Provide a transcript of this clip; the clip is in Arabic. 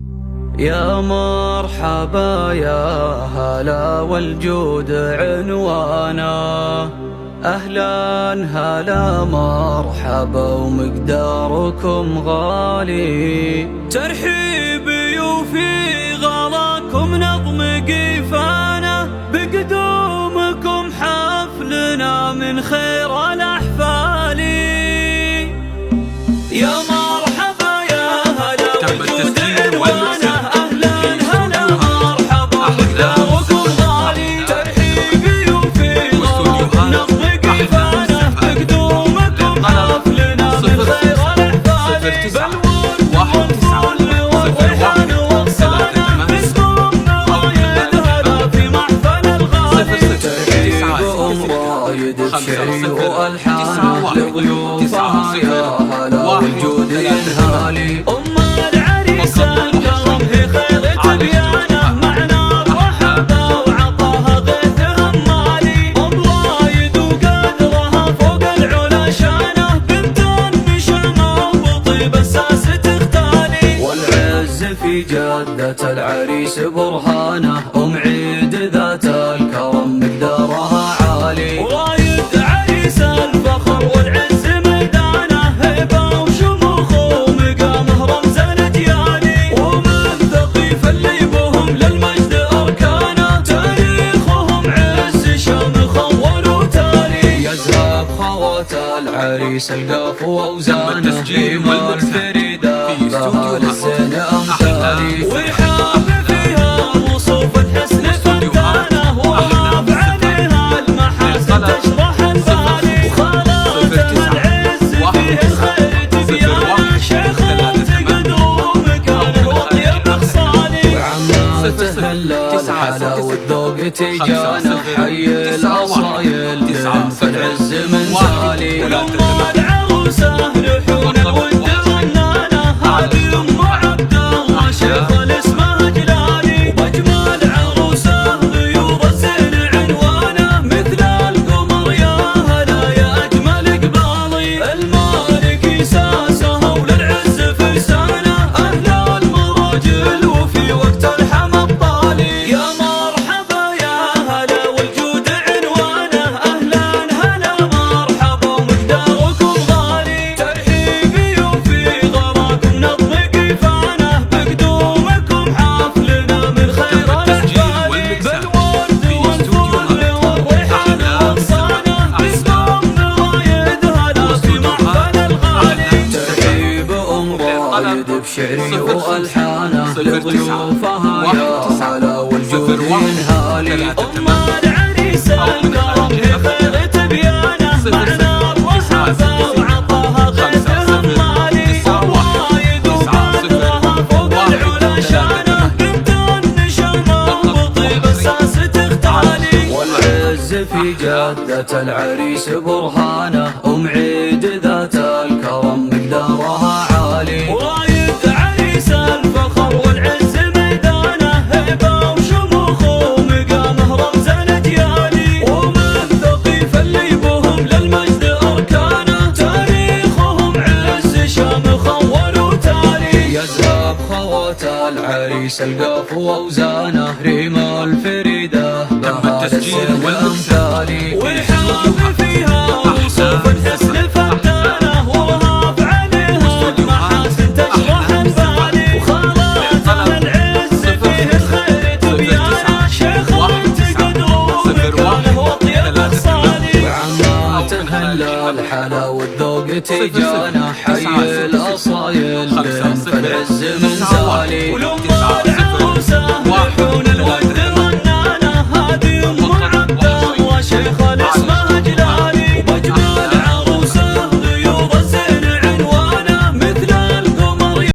يا مرحبا يا هلا والجود عنوانا، أهلا هلا مرحبا ومقداركم غالي. ترحيبي وفي غلاكم نظم قيفانا، بقدومكم حفلنا من خير الأحفال. يا مرحبا يا هلا والجود عنوانا، أهلا هلا مرحبا ومقداركم غالي. ترحيبي وفي غلاكم نظم قيفانا، بقدومكم حفلنا من خير الأحفال. بالورد والفل والريحان والصانا، باسمهم رايد هلا في محفل الغالي. ترحيبهم رايد بشعري والحانه، لضيوفها يا هلا والجود ينهالي. أم العريس الكرم هي خير تبيانه، معنا الرحبة وعطاها غيث همالي. أم رايد وقدرها فوق العلا شانه، بنت النشامة وطيب الساس تختالي. والعز في جدة العريس برهانه، أم عيد ذات الكرم مقدارها عالي. ورايد عريس الفخر والعز ميدانه، هيبة وشموخ ومقامه رمز الأجيالي. ومن ثقيف اللي بهم للمجد أركانه، تاريخهم عز شامخ وتالي. يزهب خوات العريس القاف وأوزانه، جيمة الفريدة بها للزين أمثالي. ورحاب فيها وصوف الحسن فتانه، وهاب عليها المحاسن تشرح البالي. وخالاتها العز فيه الخير تبيانه، شيخوت قدوم كانه وطيب خصالي. وعماته الحلا والذوق تيجانه، حي الأصايل في العز منزالي. ولأم العروسة لحون الود غنانه، هذه أم عبد الله شيخ الاسمه جلالي. وبأجمل عروسه غيور الزين عنوانه، مثل القمر يا هلا يا أجمل قبالي. المالك ساسه وللعز فرسانه، أهل المراجل وفي وقت الحمى الطالي. يا مرحبا يا هلا والجود عنوانه، أهلا هلا مرحبا ومقداركم غالي. ترحيبي وفي غراكم نظم قيفانه، بقدومكم حفلنا من خير الأحفال. بالورد والفل والريحان والصانه، باسمهم رايد هلا في محفل الغالي. ترحيب رايد بشعري والحانه، لضيوفها يا هلا والجود ينهالي. أم العريس الكرم هي خير تبيانه، معنا الرحبة وعطاها غيث همالي. رايد وقدرها فوق العلا شانه، بنت النشامة وطيب الساس تختالي. والعز في جدة العريس برهانه، أم عيد ذات الكرم مقدارها عالي. ورايد عريس الفخر والعز ميدانه، هيبة وشموخ ومقامه رمز الأجيالي. ومن ثقيف اللي بهم للمجد أركانه، تاريخهم عز شامخ وتالي. يزهب خوات العريس القاف وأوزانه، ريم الفريدة بها للزين أمثالي. ورحاب فيها وصوف الحسن فتانه، وهاب عليها المحاسن تشرح البالي. وخالاتها العز فيه الخير تبيانه، شيخوت قدوم كانه وطيب خصالي. وعماتها الحلا والذوق تيجانه، حي الأصايل في العز منزالي.